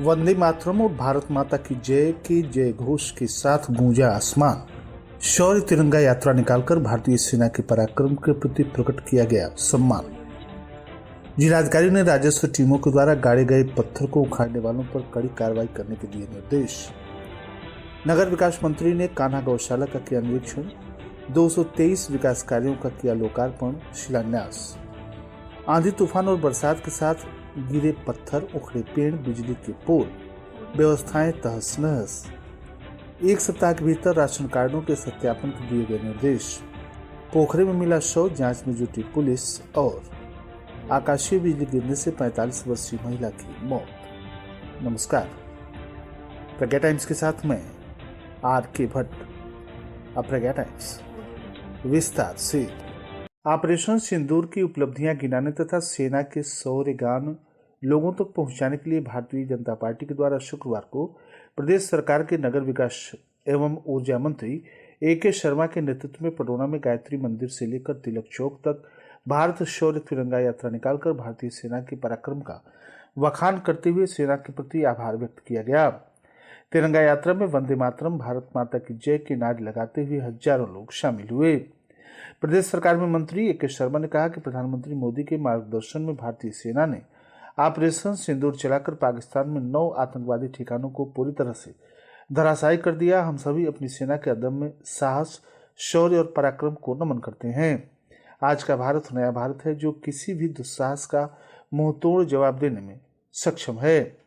वंदे मातरम और भारत माता की जय के जय घोष के साथ गूंजा आसमान। शौर्य तिरंगा यात्रा निकालकर भारतीय सेना के पराक्रम के प्रति प्रकट किया गया सम्मान। जिलाधिकारी ने राजस्व टीमों के द्वारा गाड़े गए पत्थर को उखाड़ने वालों पर कड़ी कार्रवाई करने के दिए निर्देश। नगर विकास मंत्री ने कान्हा गौशाला का किया निरीक्षण। 223 विकास कार्यों का किया लोकार्पण शिलान्यास। आंधी तूफान और बरसात के साथ गिरे पत्थर, उखड़े पेड़, बिजली के पोल, व्यवस्थाएं तहस नहस। एक सप्ताह के भीतर राशन कार्डों के सत्यापन के दिए गए निर्देश। पोखरे में मिला शव, जांच में जुटी पुलिस। और आकाशीय बिजली गिरने से 45 वर्षीय महिला की मौत। नमस्कार, प्रज्ञा टाइम्स के साथ मैं R.K. भट्ट। अब प्रज्ञा टाइम्स विस्तार से। ऑपरेशन सिंदूर की उपलब्धियां गिनाने तथा सेना के शौर्य गान लोगों तक पहुंचाने के लिए भारतीय जनता पार्टी के द्वारा शुक्रवार को प्रदेश सरकार के नगर विकास एवं ऊर्जा मंत्री A.K. शर्मा के नेतृत्व में पडरौना में गायत्री मंदिर से लेकर तिलक चौक तक भारत शौर्य तिरंगा यात्रा निकालकर भारतीय सेना के पराक्रम का वखान करते हुए सेना के प्रति आभार व्यक्त किया गया। तिरंगा यात्रा में वंदे मातरम, भारत माता की जय के नारे लगाते हुए हजारों लोग शामिल हुए। प्रदेश सरकार में मंत्री A.K. शर्मा ने कहा कि प्रधानमंत्री मोदी के मार्गदर्शन में भारतीय सेना ने ऑपरेशन सिंदूर चलाकर पाकिस्तान में 9 आतंकवादी ठिकानों को पूरी तरह से धराशायी कर दिया। हम सभी अपनी सेना के अदम्य साहस, शौर्य और पराक्रम को नमन करते हैं। आज का भारत नया भारत है जो किसी भी दुस्साहस का मुंहतोड़ जवाब देने में सक्षम है।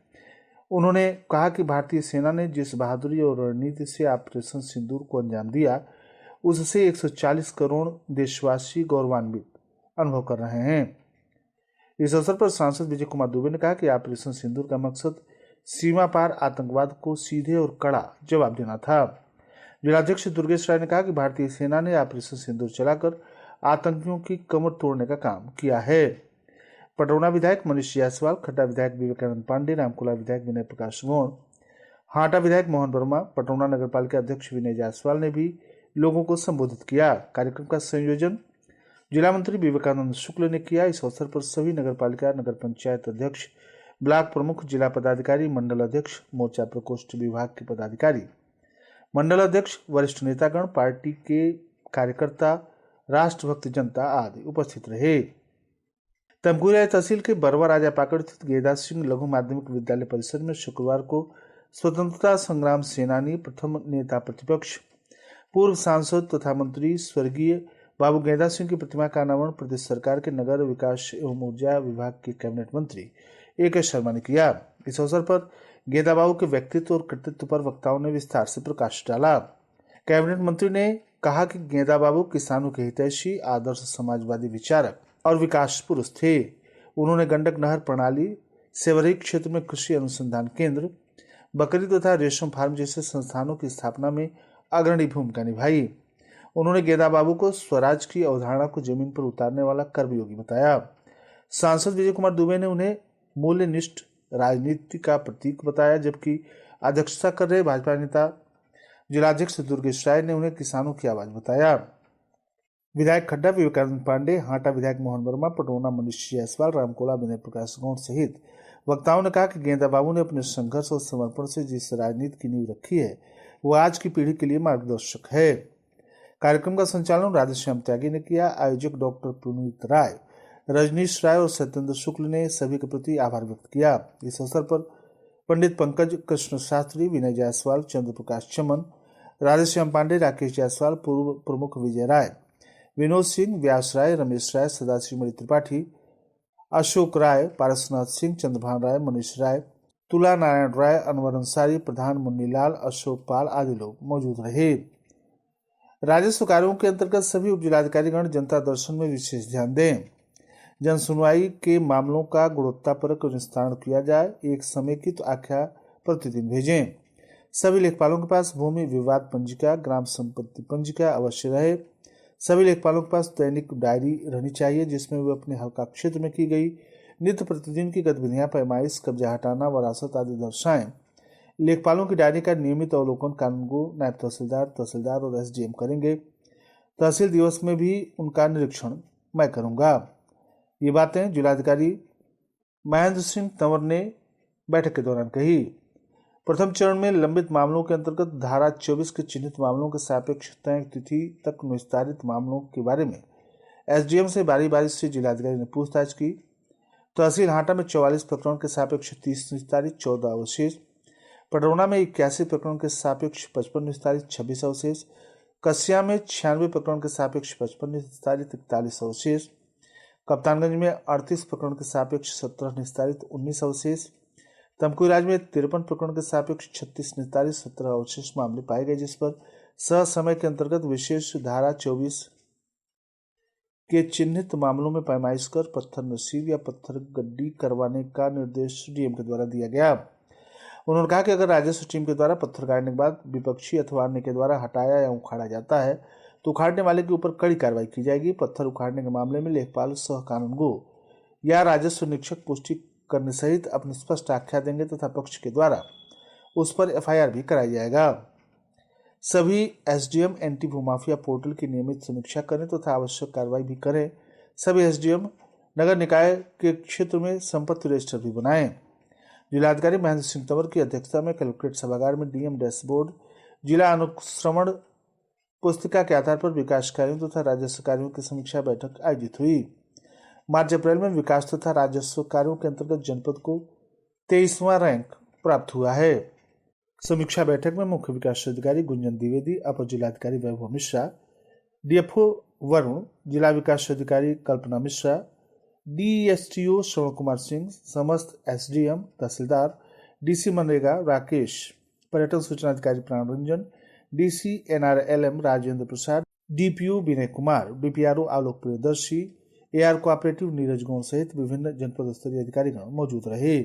उन्होंने कहा कि भारतीय सेना ने जिस बहादुरी और रणनीति से ऑपरेशन सिंदूर को अंजाम दिया, उससे 140 करोड़ देशवासी गौरवान्वित अनुभव कर रहे हैं। इस अवसर पर सांसद विजय कुमार दुबे ने कहा कि ऑपरेशन सिंदूर का मकसद सीमा पार आतंकवाद को सीधे और कड़ा जवाब देना था। जिलाध्यक्ष दुर्गेश राय ने कहा कि भारतीय सेना ने ऑपरेशन सिंदूर चलाकर आतंकियों की कमर तोड़ने का काम किया है। पडरौना विधायक मनीष जायसवाल, खड्डा विधायक विवेकानंद पांडे, रामकोला विधायक विनय प्रकाश गौड़, हाटा विधायक मोहन वर्मा, पडरौना नगर पालिका अध्यक्ष विनय जायसवाल ने भी लोगों को संबोधित किया। कार्यक्रम का संयोजन जिला मंत्री विवेकानंद शुक्ल ने किया। इस अवसर पर सभी नगर पालिका, नगर पंचायत अध्यक्ष, ब्लॉक प्रमुख, जिला पदाधिकारी, मंडल अध्यक्ष, मोर्चा प्रकोष्ठ विभाग के पदाधिकारी, मंडल अध्यक्ष, वरिष्ठ नेतागण, पार्टी के कार्यकर्ता, राष्ट्रभक्त जनता आदि उपस्थित रहे। तमकुरिया तहसील के बरवा राजा पाकड़ स्थित गेदा सिंह लघु माध्यमिक विद्यालय परिसर में शुक्रवार को स्वतंत्रता संग्राम सेनानी, प्रथम नेता प्रतिपक्ष, पूर्व सांसद तथा मंत्री स्वर्गीय बाबू गेंदा सिंह की प्रतिमा का अनावरण प्रदेश सरकार के नगर विकास एवं ऊर्जा विभाग के कैबिनेट मंत्री A.K. शर्मा ने किया। इस अवसर पर गेंदा बाबू के व्यक्तित्व और कृतित्व पर वक्ताओं ने विस्तार से प्रकाश डाला। कैबिनेट मंत्री ने कहा कि गेंदा बाबू किसानों के हितैषी, आदर्श समाजवादी विचारक और विकास पुरुष थे। उन्होंने गंडक नहर प्रणाली, सेवरी क्षेत्र में कृषि अनुसंधान केंद्र, बकरी तथा रेशम फार्म जैसे संस्थानों की स्थापना में अग्रणी भूमिका निभाई। उन्होंने गेंदा बाबू को स्वराज की अवधारणा को जमीन पर उतारने वाला कर्मयोगी बताया। सांसद विजय कुमार दुबे ने उन्हें मूल्यनिष्ठ राजनीति का प्रतीक बताया, जबकि अध्यक्षता कर रहे भाजपा नेता जिलाध्यक्ष दुर्गेश राय ने उन्हें किसानों की आवाज बताया। विधायक खड्डा विवेकानंद पांडे, हाटा विधायक मोहन वर्मा, पडरौना मनीष जायसवाल, रामकोला विनय प्रकाश गौड़ सहित वक्ताओं ने कहा कि गेंदा बाबू ने अपने संघर्ष और समर्पण से जिस राजनीति की नींव रखी है, वो आज की पीढ़ी के लिए मार्गदर्शक है। कार्यक्रम का संचालन राधेश्याम त्यागी ने किया। आयोजक डॉक्टर पुनीत राय, रजनीश राय और सत्येंद्र शुक्ल ने सभी के प्रति आभार व्यक्त किया। इस अवसर पर पंडित पंकज कृष्ण शास्त्री, विनय जायसवाल, चंद्र प्रकाश चमन, राधेश्याम पांडे, राकेश जायसवाल, पूर्व प्रमुख विजय राय, विनोद सिंह, व्यास राय, रमेश राय, सदाशिव मणि त्रिपाठी, अशोक राय, पारसनाथ सिंह, चंद्रभान राय, मनीष राय, तुला नारायण राय, अनवर अंसारी, प्रधान मुन्नीलाल, अशोक पाल आदि लोग मौजूद रहे। राजस्व कार्यों के अंतर्गत सभी उप जिलाधिकारीगण जनता दर्शन में विशेष ध्यान दें। जन सुनवाई के मामलों का गुणवत्तापरक निस्तारण किया जाए। एक समेकित आख्या प्रतिदिन भेजें। सभी लेखपालों के पास भूमि विवाद पंजिका, ग्राम संपत्ति पंजिका अवश्य रहे। सभी लेखपालों के पास दैनिक डायरी रहनी चाहिए, जिसमें वे अपने हल्का क्षेत्र में की गई नित्य प्रतिदिन की गतिविधियां, पैमाइश, कब्जा हटाना, वरासत आदि दर्शाएं। लेखपालों की डायरी का नियमित अवलोकन कानूनगो, नायब तहसीलदार, तहसीलदार और SDM करेंगे। तहसील दिवस में भी उनका निरीक्षण मैं करूंगा। ये बातें जिलाधिकारी महेंद्र सिंह तंवर ने बैठक के दौरान कही। प्रथम चरण में लंबित मामलों के अंतर्गत धारा 24 के चिन्हित मामलों के सापेक्ष तय तिथि तक निस्तारित मामलों के बारे में एसडीएम से बारी बारी से जिलाधिकारी ने पूछताछ की। तहसील हाटा में 44 प्रकरणों के सापेक्ष 30 निस्तारित, 14 अवशेष। पडरौना में 81 प्रकरणों के सापेक्ष 55 निस्तारित, 26 अवशेष। कसिया में 96 प्रकरणों के सापेक्ष 55 निस्तारित, 41 अवशेष। कप्तानगंज में 38 प्रकरणों के सापेक्ष 17 निस्तारित, 19 अवशेष। तमकुहीराज में 53 प्रकरणों के सापेक्ष 36 निस्तारित, 17 अवशेष मामले पाए गए, जिस पर समय के अंतर्गत विशेष धारा 24 के चिन्हित मामलों में पैमाइश कर पत्थर नसीब या पत्थर गड्डी करवाने का निर्देश डीएम के द्वारा दिया गया। उन्होंने कहा कि अगर राजस्व टीम के द्वारा पत्थर गाड़ने के बाद विपक्षी अथवा अन्य के द्वारा हटाया या उखाड़ा जाता है तो उखाड़ने वाले के ऊपर कड़ी कार्रवाई की जाएगी। पत्थर उखाड़ने के मामले में लेखपाल, सह कानूनगो या राजस्व निरीक्षक पुष्टि करने सहित अपनी स्पष्ट आख्या देंगे तथा पक्ष के द्वारा उस पर एफआईआर भी कराया जाएगा। सभी एसडीएम एंटी भूमाफिया पोर्टल की नियमित समीक्षा करें तथा आवश्यक कार्रवाई भी करें। सभी एसडीएम नगर निकाय के क्षेत्र में संपत्ति रजिस्टर भी बनाएं। जिलाधिकारी महेंद्र सिंह तंवर की अध्यक्षता में कलेक्ट्रेट सभागार में डीएम डैशबोर्ड, जिला अनुश्रवण पुस्तिका के आधार पर विकास कार्यों तथा राजस्व कार्यों की समीक्षा बैठक आयोजित हुई। मार्च अप्रैल में विकास तथा राजस्व कार्यों के अंतर्गत जनपद को 23वां रैंक प्राप्त हुआ है। समीक्षा बैठक में मुख्य विकास अधिकारी गुंजन द्विवेदी, अपर जिलाधिकारी वैभव मिश्रा, डीएफओ वरुण, जिला विकास अधिकारी कल्पना मिश्रा, डीएसटीओ श्रवण कुमार सिंह, समस्त एसडीएम, तहसीलदार, डीसी मनरेगा राकेश, पर्यटन सूचना अधिकारी प्राण Ranjan, DC NRLM Rajendra Prasad, DPO Vinay Kumar, DPRO आलोक प्रियदर्शी, एआर कोऑपरेटिव नीरज गौड़ सहित विभिन्न जनपद स्तरीय अधिकारीगण मौजूद रहे।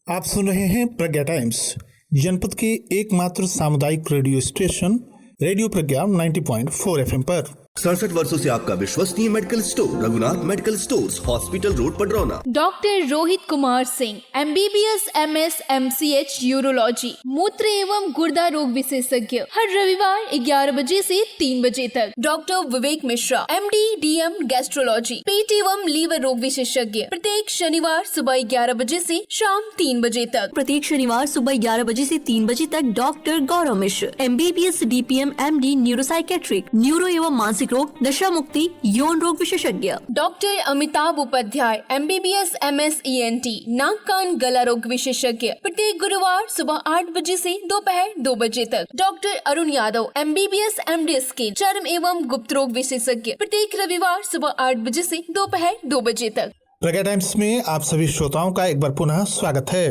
आप सुन रहे हैं प्रज्ञा टाइम्स, जनपद के एकमात्र सामुदायिक रेडियो स्टेशन रेडियो प्रज्ञा 90.4 FM पर। 67 वर्षों से आपका विश्वसनीय medical store Raghunath medical stores, hospital road, Padrauna. Doctor Rohit Kumar Singh, MBBS MS MCH urology, मूत्र एवं गुर्दा रोग विशेषज्ञ, हर रविवार 11 बजे से 3 बजे तक। डॉक्टर विवेक मिश्रा, MD DM गैस्ट्रोलॉजी, पेट एवं लीवर रोग विशेषज्ञ, प्रत्येक शनिवार सुबह 11 बजे से शाम 3 बजे तक। प्रत्येक शनिवार सुबह 11 बजे से 3 बजे तक doctor Gaurav Mishra, MBBS DPM MD neuropsychiatric, neuro एवं मानसिक रोग, नशा मुक्ति, यौन रोग विशेषज्ञ। Doctor Amitabh Upadhyay, MBBS MS ENT, नाक कान गला रोग विशेषज्ञ, प्रत्येक गुरुवार सुबह 8 बजे से दोपहर 2 बजे तक। Doctor Arun Yadav, MBBS MD skin, चर्म एवं गुप्त रोग विशेषज्ञ, प्रत्येक रविवार सुबह 8 बजे से दोपहर 2 बजे तक। प्रज्ञा टाइम्स में आप सभी श्रोताओं का एक बार पुनः स्वागत है।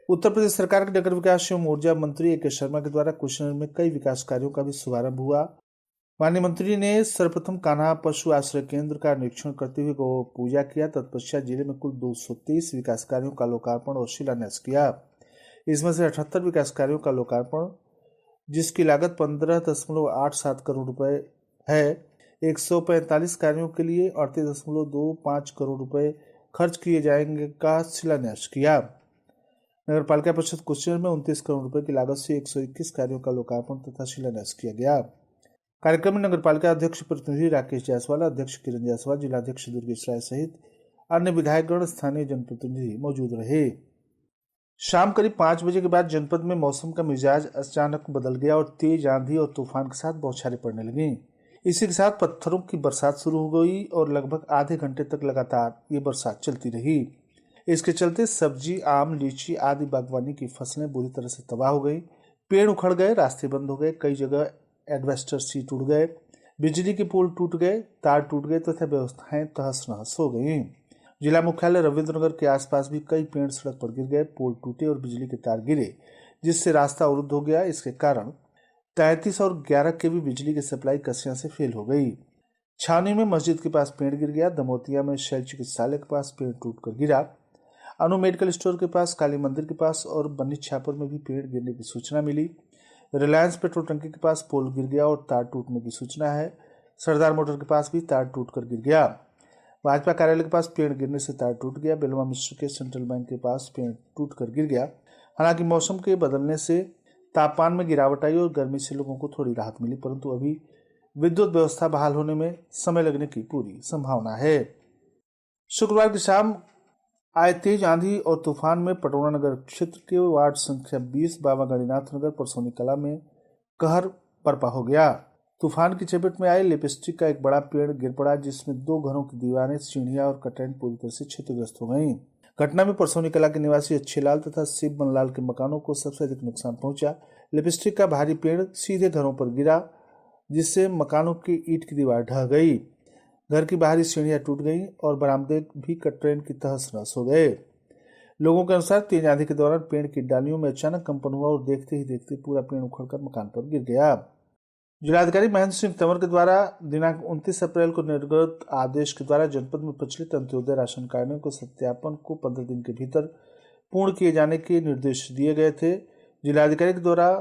उत्तर प्रदेश सरकार के नगर विकास एवं ऊर्जा मंत्री ए के शर्मा के द्वारा कुशीनगर में कई विकास कार्यों का भी शुभारंभ हुआ। माननीय मंत्री ने सर्वप्रथम कान्हा पशु आश्रय केंद्र का निरीक्षण करते हुए गौ पूजा किया। तत्पश्चात जिले में कुल 223 विकास कार्यों का लोकार्पण और शिलान्यास किया। इसमें से 78 विकास कार्यों का लोकार्पण, जिसकी लागत 15.87 करोड़ रुपए है। 145 कार्यों के लिए 38.25 करोड़ रुपए खर्च किए जाएंगे का शिलान्यास किया। नगर पालिका परिषद कुशीनगर में 29 करोड़ रुपए की लागत से 121 कार्यों का लोकार्पण तथा शिलान्यास किया गया। कार्यक्रम में नगर पालिका अध्यक्ष प्रतिनिधि राकेश जायसवाल, अध्यक्ष किरण जायसवाल, जिलाध्यक्ष दुर्गेश राय सहित अन्य विधायकगण, स्थानीय जनप्रतिनिधि मौजूद रहे। शाम करीब 5 बजे के बाद जनपद में मौसम का मिजाज अचानक बदल गया और तेज आंधी और तूफान के साथ बौछारें पड़ने लगी। इसी के साथ पत्थरों की बरसात शुरू हो गई और लगभग आधे घंटे तक लगातार ये बरसात चलती रही। इसके चलते सब्जी, आम, लीची आदि बागवानी की फसलें बुरी तरह से तबाह हो गई। पेड़ उखड़ गए, रास्ते बंद हो गए, कई जगह एडवेस्टर सीट उड़ गए, बिजली के पोल टूट गए, तार टूट गए तथा व्यवस्थाएं तहस नहस हो गई। जिला मुख्यालय रविंद्रनगर के आसपास भी कई पेड़ सड़क पर गिर गए, पोल टूटे और बिजली के तार गिरे, जिससे रास्ता अवरुद्ध हो गया। इसके कारण 33 और 11 केवी बिजली की सप्लाई कसिया से फेल हो गई। छावनी में मस्जिद के पास पेड़ गिर गया। दमोतिया में शैल चिकित्सालय के पास पेड़ टूटकर गिरा। अनु मेडिकल स्टोर के पास, काली मंदिर के पास और बन्नी छापर में भी पेड़ गिरने की सूचना मिली। रिलायंस पेट्रोल टंकी के पास पोल गिर गया और तार टूटने की सूचना है। सरदार मोटर के पास भी तार टूटकर गिर गया। भाजपा कार्यालय के पास पेड़ गिरने से तार टूट गया। बेलवा मिश्र के सेंट्रल बैंक के पास पेड़ टूटकर गिर गया। हालांकि मौसम के बदलने से तापमान में गिरावट आई और गर्मी से लोगों को थोड़ी राहत मिली, परंतु अभी विद्युत व्यवस्था बहाल होने में समय लगने की पूरी संभावना है। शुक्रवार की शाम आए तेज आंधी और तूफान में पटौना नगर क्षेत्र के वार्ड संख्या 20 बाबा गणिनाथ नगर परसौनी कला में कहर बरपा हो गया। तूफान की चपेट में आए लिपस्टिक का एक बड़ा पेड़ गिर पड़ा, जिसमें 2 घरों की दीवारें, सीढ़ियां और कटैन पूरी तरह से क्षतिग्रस्त हो गईं। घटना में परसौनी कला के निवासी अच्छेलाल तथा शिव बनलाल के मकानों को सबसे अधिक नुकसान पहुंचा। लिपस्टिक का भारी पेड़ सीधे घरों पर गिरा, जिससे मकानों की ईंट की दीवार ढह गई। घर की बाहरी सीढ़ियां टूट गईं और बरामदे भी कटरेन की तहस नहस हो गए। लोगों के अनुसार तेज आंधी के दौरान पेड़ की डालियों में अचानक कंपन हुआ और देखते ही देखते पूरा पेड़ उखड़कर मकान पर गिर गया। जिलाधिकारी महेंद्र सिंह तंवर के द्वारा दिनांक 29 अप्रैल को निर्गत आदेश के द्वारा जनपद में प्रचलित अंत्योदय राशन कार्डों के सत्यापन को 15 दिन के भीतर पूर्ण किए जाने के निर्देश दिए गए थे। जिलाधिकारी के द्वारा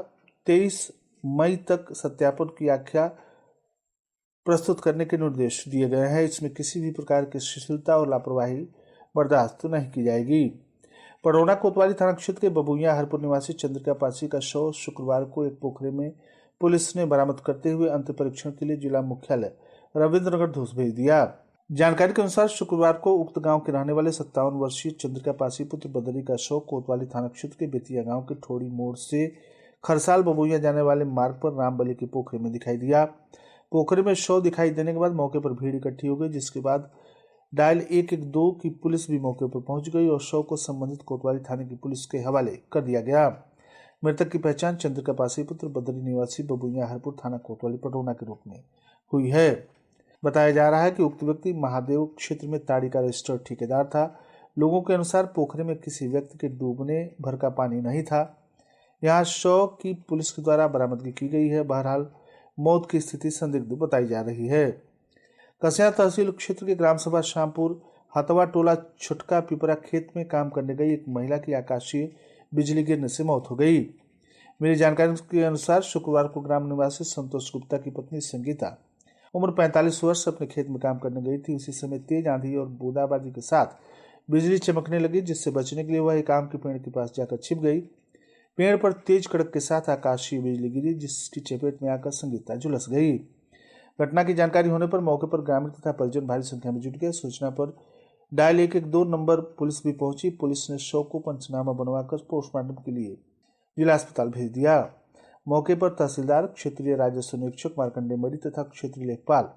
23 मई तक सत्यापन की आख्या प्रस्तुत करने के निर्देश दिए गए हैं। इसमें किसी भी प्रकार की शिथिलता और लापरवाही बर्दाश्त नहीं की जाएगी। पटौना कोतवाली थाना क्षेत्र के बबुइया हरपुर निवासी चंद्रिका पासी का शव शुक्रवार को एक पोखरे में पुलिस ने बरामद करते हुए अंत परीक्षण के लिए जिला मुख्यालय रविंद्रनगर धूस भेज दिया। जानकारी के अनुसार शुक्रवार को उक्त गांव के रहने वाले 57 वर्षीय चंद्रिका पासी पुत्र बदरी का शव कोतवाली थाना क्षेत्र के बेतिया गांव के ठोड़ी मोड़ से खरसाल बबुइया जाने वाले मार्ग पर रामबली के पोखरे में दिखाई दिया। पोखरे में शव दिखाई देने के बाद मौके पर भीड़ इकट्ठी हो गई, जिसके बाद डायल 112 की पुलिस भी मौके पर पहुंच गई और शव को संबंधित कोतवाली थाने की पुलिस के हवाले कर दिया गया। मृतक की पहचान चंद्रिका पासी पुत्र बदरी निवासी बबुइया हरपुर थाना कोतवाली पटौना के रूप में हुई है। बताया जा रहा है कि उक्त व्यक्ति महादेव क्षेत्र में ताड़ी का रजिस्टर्ड ठेकेदार था। लोगों के अनुसार पोखरे में किसी व्यक्ति के डूबने भर का पानी नहीं था। यहाँ शव की पुलिस के द्वारा बरामदगी की गई है। बहरहाल मौत की स्थिति संदिग्ध बताई जा रही है। कसिया तहसील क्षेत्र के ग्राम सभा शामपुर हतवा टोला छुटका पिपरा खेत में काम करने गई एक महिला की आकाशीय बिजली गिरने से मौत हो गई। मेरी जानकारी के अनुसार शुक्रवार को ग्राम निवासी संतोष गुप्ता की पत्नी संगीता उम्र 45 वर्ष अपने खेत में काम करने गई थी। उसी समय तेज आंधी और बूंदाबांदी के साथ बिजली चमकने लगी, जिससे बचने के लिए वह एक आम के पेड़ के पास जाकर छिप गई। पेड़ पर तेज कड़क के साथ आकाशीय बिजली गिरी, जिसकी चपेट में आकर संगीता झुलस गई। घटना की जानकारी होने पर मौके पर ग्रामीण तथा परिजन भारी संख्या में जुट गए। सूचना पर डायल 112 नंबर पुलिस भी पहुंची। पुलिस ने शव को पंचनामा बनवाकर पोस्टमार्टम के लिए जिला अस्पताल भेज दिया। मौके पर तहसीलदार, क्षेत्रीय राजस्व निरीक्षक मार्कंडेय मरी तथा क्षेत्रीय लेखपाल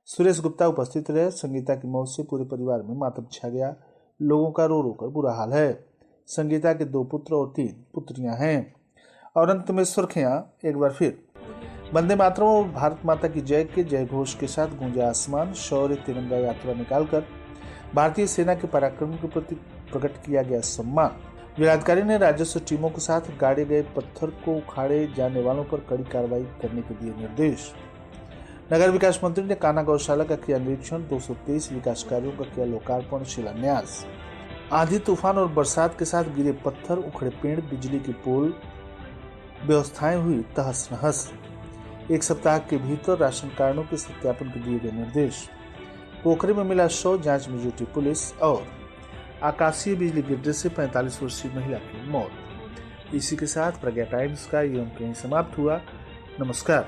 सुरेश गुप्ता उपस्थित रहे। संगीता की मौत से पूरे परिवार में मातम छा गया। लोगों का रो रो कर बुरा हाल है। संगीता के 2 पुत्र और 3 पुत्रियां हैं। और अंत में सुर्खियां एक बार फिर। वंदे मातरम और भारत माता की जय के जय घोष के साथ गूंजा आसमान। शौर्य तिरंगा यात्रा निकालकर भारतीय सेना के पराक्रम के प्रति प्रकट किया गया सम्मान। जिलाधिकारी ने राजस्व टीमों के साथ गाड़े गए पत्थर को उखाड़े जाने वालों पर कड़ी कार्रवाई करने के दिए निर्देश। नगर विकास मंत्री ने कान्हा गौशाला का किया निरीक्षण। 223 विकास कार्यों का किया लोकार्पण शिलान्यास। आंधी तूफान और बरसात के साथ गिरे पत्थर, उखड़े पेड़, बिजली की पोल, व्यवस्थाएं हुई तहस नहस। 1 सप्ताह के भीतर राशन कार्डों के सत्यापन के दिए गए निर्देश। पोखरे में मिला शव, जांच में जुटी पुलिस। और आकाशीय बिजली गिरने से 45 वर्षीय महिला की मौत। इसी के साथ प्रज्ञा टाइम्स का ये अंक यहीं समाप्त हुआ। नमस्कार।